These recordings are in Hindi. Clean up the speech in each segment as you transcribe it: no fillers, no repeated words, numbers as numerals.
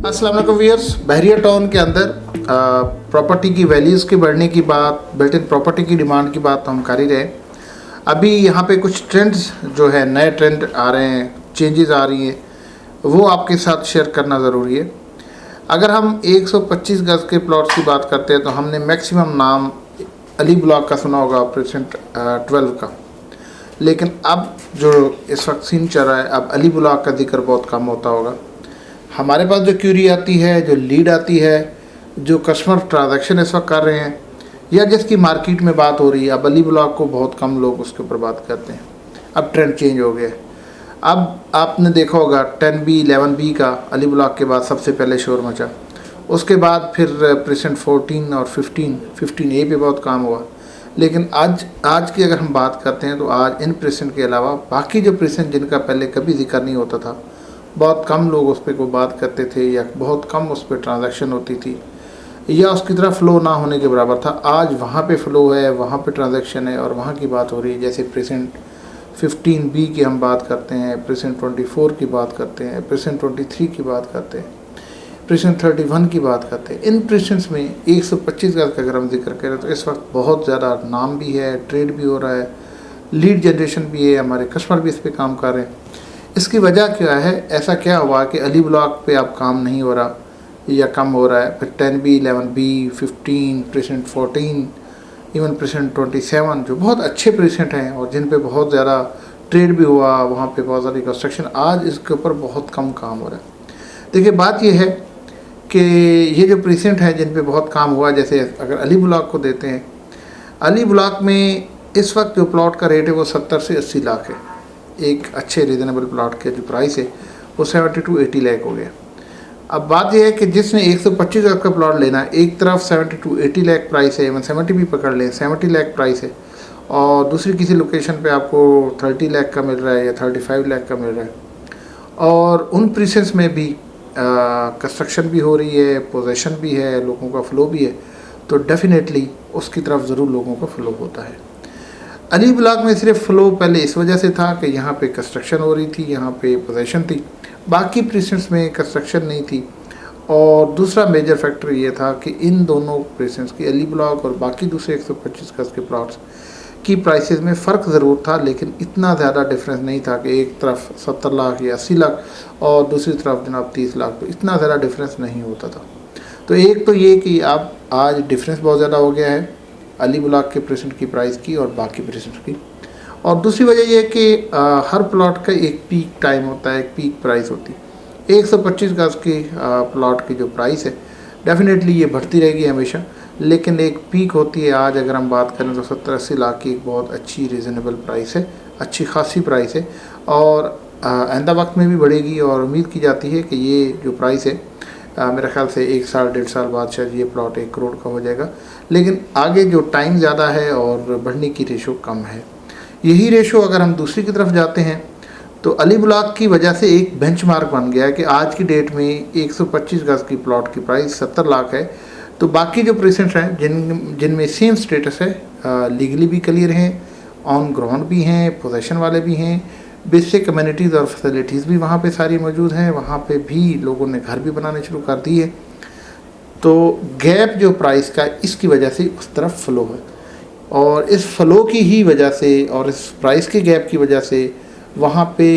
अस्सलाम वालेकुम व्यूअर्स, बहरिया टाउन के अंदर प्रॉपर्टी की वैल्यूज़ के बढ़ने की बात, बिल्ट इन प्रॉपर्टी की डिमांड की बात तो हम कर ही रहे हैं। अभी यहाँ पे कुछ ट्रेंड्स जो है, नए ट्रेंड आ रहे हैं, चेंजेस आ रही हैं, वो आपके साथ शेयर करना ज़रूरी है। अगर हम 125 गज़ के प्लॉट्स की बात करते हैं तो हमने मैक्सिमम नाम अली ब्लॉक का सुना होगा, प्रेजेंट 12 का। लेकिन अब जो इस वक्त सीन चल रहा है, अब अली ब्लॉक का जिक्र बहुत कम होता होगा। हमारे पास जो क्यूरी आती है, जो लीड आती है, जो कस्टमर ट्रांजैक्शन इस वक्त कर रहे हैं, या जिसकी मार्केट में बात हो रही है, अब अली ब्लॉक को बहुत कम लोग उसके ऊपर बात करते हैं। अब ट्रेंड चेंज हो गया है। अब आपने देखा होगा 10B 11B का अली ब्लॉक के बाद सबसे पहले शोर मचा। उसके बाद फिर प्रेजेंट 14 और 15A पे बहुत काम हुआ। लेकिन आज की अगर हम बात करते हैं तो आज इन प्रेजेंट के अलावा बाकी जो प्रेजेंट जिनका पहले कभी जिक्र नहीं होता था, बहुत कम लोग उस पर कोई बात करते थे, या बहुत कम उस पर ट्रांजैक्शन होती थी, या उसकी तरह फ़्लो ना होने के बराबर था, आज वहाँ पे फ़्लो है, वहाँ पे ट्रांजैक्शन है और वहाँ की बात हो रही है। जैसे प्रेजेंट 15B की हम बात करते हैं, प्रेजेंट 24 की बात करते हैं, प्रेजेंट 23 की बात करते हैं, प्रेजेंट 31 की बात करते हैं। इन प्रेजेंट्स में 125 गज़ का अगर हम जिक्र करें तो इस वक्त बहुत ज़्यादा नाम भी है, ट्रेड भी हो रहा है, लीड जनरेशन भी है, हमारे कस्टमर भी इस पर काम कर रहे हैं। इसकी वजह क्या है? ऐसा क्या हुआ कि अली ब्लॉक पे अब काम नहीं हो रहा या कम हो रहा है? फिर 10B 11B 15 present 14 even present 27 जो बहुत अच्छे प्रेजेंट हैं और जिन पे बहुत ज़्यादा ट्रेड भी हुआ, वहाँ पे बहुत ज़्यादा कंस्ट्रक्शन, आज इसके ऊपर बहुत कम काम हो रहा है। देखिए, बात यह है कि ये जो प्रेजेंट हैं जिन पे बहुत काम हुआ, जैसे अगर अली ब्लॉक को देते हैं, अली ब्लॉक में इस वक्त जो प्लॉट का रेट है वो 70 से 80 लाख है। एक अच्छे रीज़नेबल प्लॉट के जो प्राइस है वो 70 to 80 लाख हो गया। अब बात यह है कि जिसने 125 लाख का प्लॉट लेना है, एक तरफ 70 to 80 लाख प्राइस है, 70 भी पकड़ लें, 70 लाख प्राइस है, और दूसरी किसी लोकेशन पे आपको 30 लाख का मिल रहा है या 35 लाख का मिल रहा है, और उन प्रीसेंस में भी कंस्ट्रक्शन भी हो रही है, पोजेशन भी है, लोगों का फ़्लो भी है, तो डेफिनेटली उसकी तरफ ज़रूर लोगों का फ़्लो होता है। अली ब्लॉक में सिर्फ फ़्लो पहले इस वजह से था कि यहाँ पे कंस्ट्रक्शन हो रही थी, यहाँ पे पोजीशन थी, बाकी प्रीसेंट्स में कंस्ट्रक्शन नहीं थी। और दूसरा मेजर फैक्टर ये था कि इन दोनों प्रीसेंट्स की, अली ब्लॉक और बाकी दूसरे 125 गज़ के प्लॉट्स की प्राइसेस में फ़र्क ज़रूर था, लेकिन इतना ज़्यादा डिफरेंस नहीं था कि एक तरफ 70 लाख या 80 लाख और दूसरी तरफ जनाब 30 लाख, तो इतना ज़्यादा डिफरेंस नहीं होता था। तो एक तो ये कि अब आज डिफरेंस बहुत ज़्यादा हो गया है अली ब्लॉक के प्रेजेंट की प्राइस की और बाकी प्रेजेंट की। और दूसरी वजह यह है कि हर प्लॉट का एक पीक टाइम होता है, एक पीक प्राइस होती है। 125 गज़ की प्लॉट की जो प्राइस है डेफिनेटली ये बढ़ती रहेगी हमेशा, लेकिन एक पीक होती है। आज अगर हम बात करें तो 70-80 लाख की एक बहुत अच्छी रीज़नेबल प्राइस है, अच्छी खासी प्राइस है, और आइंदा वक्त में भी बढ़ेगी। और उम्मीद की जाती है कि ये जो प्राइस है मेरे ख्याल से 1 साल 1.5 साल बाद शायद ये प्लॉट 1 करोड़ का हो जाएगा। लेकिन आगे जो टाइम ज़्यादा है और बढ़ने की रेशो कम है। यही रेशो अगर हम दूसरी की तरफ जाते हैं तो अली ब्लॉक की वजह से एक बेंचमार्क बन गया है कि आज की डेट में 125 गज़ की प्लॉट की प्राइस 70 लाख है, तो बाकी जो प्रेजेंट हैं जिनमें सेम स्टेटस है, लीगली भी क्लियर हैं, ऑन ग्राउंड भी हैं, पोजेशन वाले भी हैं, बेसिक कम्युनिटीज़ और फैसिलिटीज़ भी वहाँ पे सारी मौजूद हैं, वहाँ पे भी लोगों ने घर भी बनाने शुरू कर दिए। तो गैप जो प्राइस का, इसकी वजह से उस तरफ फ़्लो है, और इस फ़्लो की ही वजह से और इस प्राइस के गैप की वजह से वहाँ पे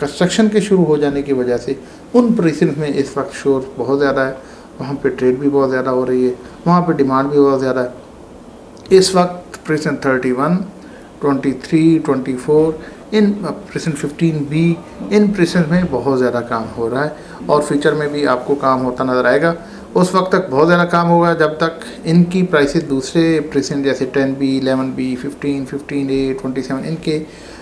कंस्ट्रक्शन के शुरू हो जाने की वजह से उन प्रेजेंट में इस वक्त शोर बहुत ज़्यादा है, वहाँ पे ट्रेड भी बहुत ज़्यादा हो रही है, वहाँ पे डिमांड भी बहुत ज़्यादा है। इस वक्त present 31, 23, 24, in present 15B, in present में बहुत ज़्यादा काम हो रहा है, और फ्यूचर में भी आपको काम होता नज़र आएगा। उस वक्त तक बहुत ज़्यादा काम होगा जब तक इनकी प्राइसेस दूसरे प्रेजेंट जैसे 10B 11B 15 15A 27 इनके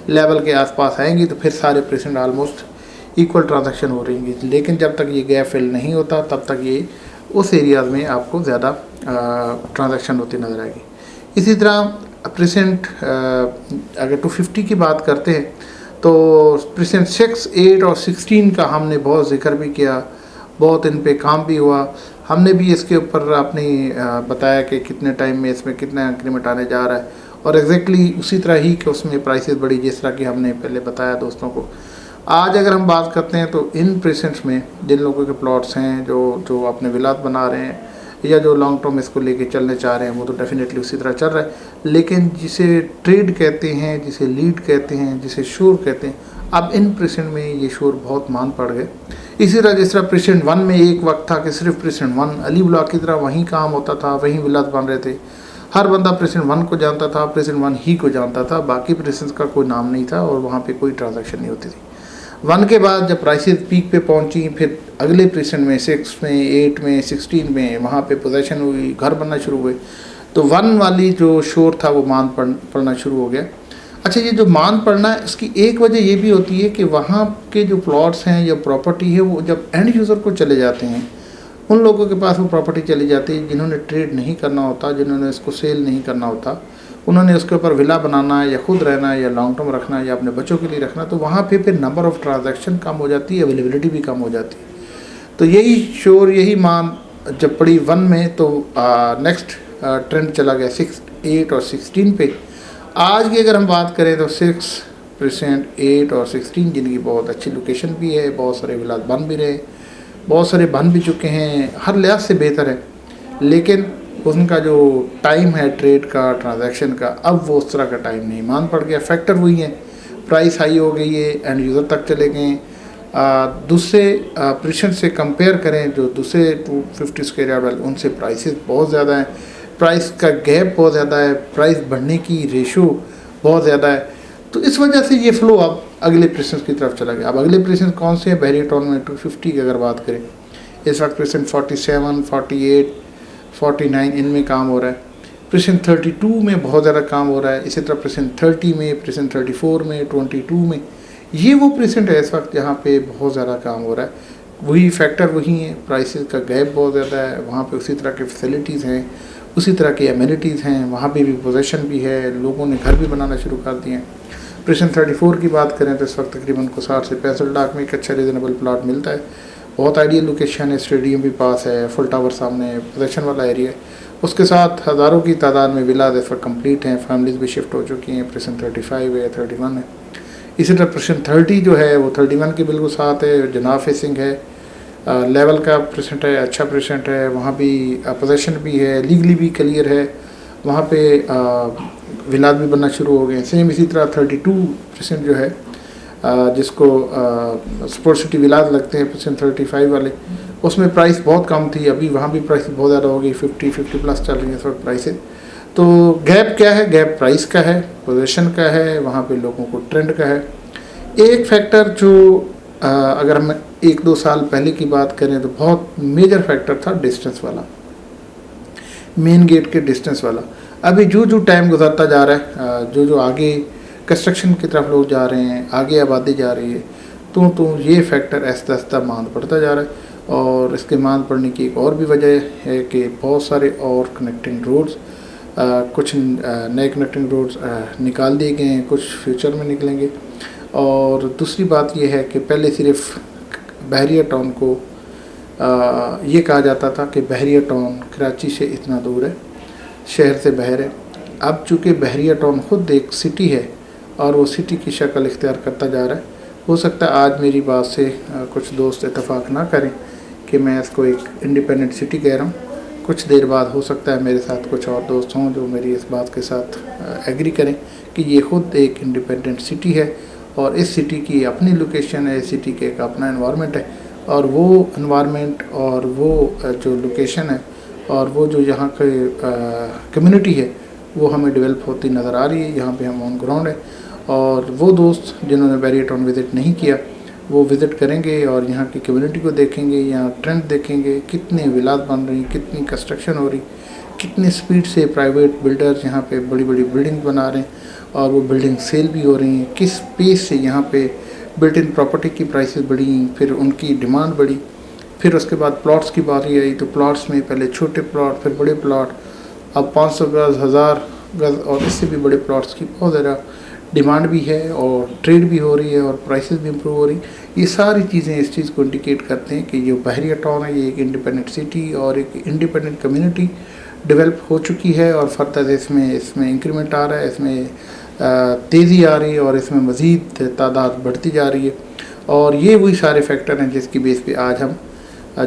लेवल के आसपास आएंगी, तो फिर सारे प्रेजेंट आलमोस्ट इक्वल ट्रांजैक्शन हो रही। लेकिन जब तक ये गैप फिल नहीं होता तब तक ये उस एरियाज़ में आपको ज़्यादा ट्रांजैक्शन होती नज़र आएगी। इसी तरह प्रेजेंट अगर 250 की बात करते हैं तो प्रेजेंट 6, 8 और 16 का हमने बहुत जिक्र भी किया, बहुत इन पे काम भी हुआ। हमने भी इसके ऊपर अपनी बताया कि कितने टाइम में इसमें कितना इंक्रीमेंट आने जा रहा है, और एग्जैक्टली उसी तरह ही कि उसमें प्राइसेस बढ़ी जिस तरह की हमने पहले बताया दोस्तों को। आज अगर हम बात करते हैं तो इन प्रेसेंट्स में जिन लोगों के प्लॉट्स हैं जो अपने विलात बना रहे हैं या जो लॉन्ग टर्म इसको लेके चलने चाह रहे हैं, वो तो डेफिनेटली उसी तरह चल रहा है। लेकिन जिसे ट्रेड कहते हैं, जिसे लीड कहते हैं, जिसे शोर कहते हैं, अब इन प्रेसेंट में ये शोर बहुत मान पड़ गए। इसी तरह जिस तरह प्रेसिडेंट 1 में एक वक्त था कि सिर्फ प्रेसिडेंट 1 अली ब्लॉक की तरह वहीं काम होता था, वहीं विलात बन रहे थे, हर बंदा प्रेसिडेंट 1 को जानता था, प्रेसिडेंट 1 ही को जानता था, बाकी प्रेसिडेंट्स का कोई नाम नहीं था और वहाँ पे कोई ट्रांजैक्शन नहीं होती थी। 1 के बाद जब प्राइसेस पीक पे पहुँची, फिर अगले प्रेसिडेंट में 6 में 8 में 16 में वहाँ पे पोजेशन हुई, घर बनना शुरू हुए, तो 1 वाली जो शोर था वो मान पड़ना शुरू हो गया। अच्छा, ये जो मान पड़ना है इसकी एक वजह ये भी होती है कि वहाँ के जो प्लॉट्स हैं या प्रॉपर्टी है वो जब एंड यूज़र को चले जाते हैं, उन लोगों के पास वो प्रॉपर्टी चली जाती है जिन्होंने ट्रेड नहीं करना होता, जिन्होंने इसको सेल नहीं करना होता, उन्होंने उसके ऊपर विला बनाना है या खुद रहना है या लॉन्ग टर्म रखना है या अपने बच्चों के लिए रखना, तो वहाँ पे फिर नंबर ऑफ़ ट्रांजैक्शन कम हो जाती है, अवेलेबिलिटी भी कम हो जाती है। तो यही शोर, यही मान जब पड़ी 1 में तो नेक्स्ट ट्रेंड चला गया 6, 8 और 16 पे। आज की अगर हम बात करें तो 6%, 8 और 16 जिनकी बहुत अच्छी लोकेशन भी है, बहुत सारे विलास बन भी रहे, बहुत सारे बन भी चुके हैं, हर लिहाज से बेहतर है, लेकिन उनका जो टाइम है ट्रेड का, ट्रांजैक्शन का, अब वो उस तरह का टाइम नहीं मान पड़ गया। फैक्टर वही है, प्राइस हाई हो गई है, एंड यूज़र तक चले गए। दूसरे प्रेसिडेंट से कंपेयर करें, जो दूसरे 250 स्क्वायर यार्ड वाले, उनसे प्राइसेस बहुत ज़्यादा हैं, प्राइस का गैप बहुत ज़्यादा है, प्राइस बढ़ने की रेशो बहुत ज़्यादा है। तो इस वजह से ये फ्लो अब अगले प्रेसिडेंट की तरफ चला गया। अब अगले प्रेसिडेंट कौन से हैं? बहरिया टाउन में 250 की अगर बात करें, इस वक्त प्रेसिडेंट 47, 48, 49 इनमें काम हो रहा है। प्रेसिडेंट 32 में बहुत ज़्यादा काम हो रहा है। इसी तरह प्रेसिडेंट 30 में, प्रेसिडेंट 34 में, 22 में, ये वो प्रेसिडेंट है इस वक्त जहाँ पे बहुत ज़्यादा काम हो रहा है। वही फैक्टर वही है, प्राइसेस का गैप बहुत ज़्यादा है, वहाँ पे उसी तरह की फैसिलिटीज़ हैं, उसी तरह की एमिनिटीज़ हैं, वहाँ पे भी पोजेशन भी है, लोगों ने घर भी बनाना शुरू कर दिए हैं। प्रेसिडेंट 34 की बात करें तो इस वक्त तकरीबन को 60 से 65 लाख में एक अच्छा रीजनेबल प्लॉट मिलता है। बहुत आइडियल लोकेशन है, स्टेडियम भी पास है, फुल टावर सामने, पोजेशन वाला एरिया है। उसके साथ हज़ारों की तादाद में विलाज इस वक्त कम्प्लीट हैं, फैमिलीज़ भी शिफ्ट हो चुकी हैं। प्रेसिडेंट 35 है, 31 है। इसी तरह प्रेसिडेंट 30 जो है वो 31 के बिल्कुल साथ है, जनाब फेसिंग है, लेवल का प्रेसिडेंट है, अच्छा प्रेसिडेंट है, वहाँ भी पोजेशन भी है, लीगली भी क्लियर है, वहाँ पे विलाद भी बनना शुरू हो गए। सेम इसी तरह 32% जो है जिसको स्पोर्ट्स सिटी विलाद लगते हैं, प्रेसिडेंट 35 वाले, उसमें प्राइस बहुत कम थी, अभी वहाँ भी प्राइस बहुत ज़्यादा हो गई, 50 प्लस चल रही है इस वक्त प्राइसेस। तो गैप क्या है? गैप प्राइस का है, पोजीशन का है, वहाँ पे लोगों को ट्रेंड का है। एक फैक्टर जो अगर हम 1-2 साल पहले की बात करें तो बहुत मेजर फैक्टर था डिस्टेंस वाला, मेन गेट के डिस्टेंस वाला। अभी जो टाइम गुजरता जा रहा है, जो आगे कंस्ट्रक्शन की तरफ लोग जा रहे हैं, आगे आबादी जा रही है, तो ये फैक्टर ऐसा ऐसा मांद पड़ता जा रहा है। और इसके मांद पड़ने की एक और भी वजह है कि बहुत सारे और कनेक्टिंग रोड्स, कुछ नए कनेक्टिंग रोड्स निकाल दिए गए हैं, कुछ फ्यूचर में निकलेंगे। और दूसरी बात यह है कि पहले सिर्फ बहरिया टाउन को ये कहा जाता था कि बहरिया टाउन कराची से इतना दूर है, शहर से बाहर है। अब चूँकि बहरिया टाउन ख़ुद एक सिटी है और वो सिटी की शक्ल इख्तियार करता जा रहा है। हो सकता है आज मेरी बात से कुछ दोस्त इत्तेफाक ना करें कि मैं इसको एक इंडिपेंडेंट सिटी कह रहा हूँ, कुछ देर बाद हो सकता है मेरे साथ कुछ और दोस्त हों जो मेरी इस बात के साथ एग्री करें कि ये ख़ुद एक इंडिपेंडेंट सिटी है और इस सिटी की अपनी लोकेशन है, इस सिटी के एक अपना एनवायरनमेंट है, और वो एनवायरनमेंट और वो जो लोकेशन है और वो जो यहाँ के कम्युनिटी है वो हमें डेवलप होती नज़र आ रही है। यहाँ पे हम ऑन ग्राउंड है और वो दोस्त जिन्होंने बहरिया टाउन विज़िट नहीं किया वो विज़िट करेंगे और यहाँ की कम्युनिटी को देखेंगे, यहाँ ट्रेंड देखेंगे, कितने विलास बन रही, कितनी कंस्ट्रक्शन हो रही, कितनी स्पीड से प्राइवेट बिल्डर्स यहाँ पे बड़ी बड़ी बिल्डिंग बना रहे हैं और वो बिल्डिंग सेल भी हो रही हैं, किस पेस से यहाँ पे बिल्ट इन प्रॉपर्टी की प्राइसेस बढ़ी, फिर उनकी डिमांड बढ़ी। फिर उसके बाद प्लॉट्स की बारी आई तो प्लॉट्स में पहले छोटे प्लॉट, फिर बड़े प्लॉट, अब 500 गज़, 1000 गज़ और इससे भी बड़े प्लॉट्स की बहुत ज़्यादा डिमांड भी है और ट्रेड भी हो रही है और प्राइसेस भी इम्प्रूव हो रही। ये सारी चीज़ें इस चीज़ को इंडिकेट करते हैं कि जो बहरिया टाउन है ये एक इंडिपेंडेंट सिटी और एक इंडिपेंडेंट कम्युनिटी डेवलप हो चुकी है और फर्दर इसमें इंक्रीमेंट आ रहा है, इसमें तेज़ी आ रही है और इसमें मज़ीद तादाद बढ़ती जा रही है। और ये वही सारे फैक्टर हैं जिसकी बेस पे आज हम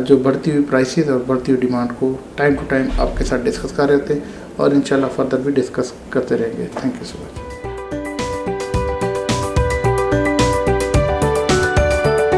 जो बढ़ती हुई प्राइसेस और बढ़ती हुई डिमांड को टाइम टू टाइम आपके साथ डिस्कस कर रहे थे और इंशाल्लाह फर्दर भी डिस्कस करते रहेंगे। Thank you so much.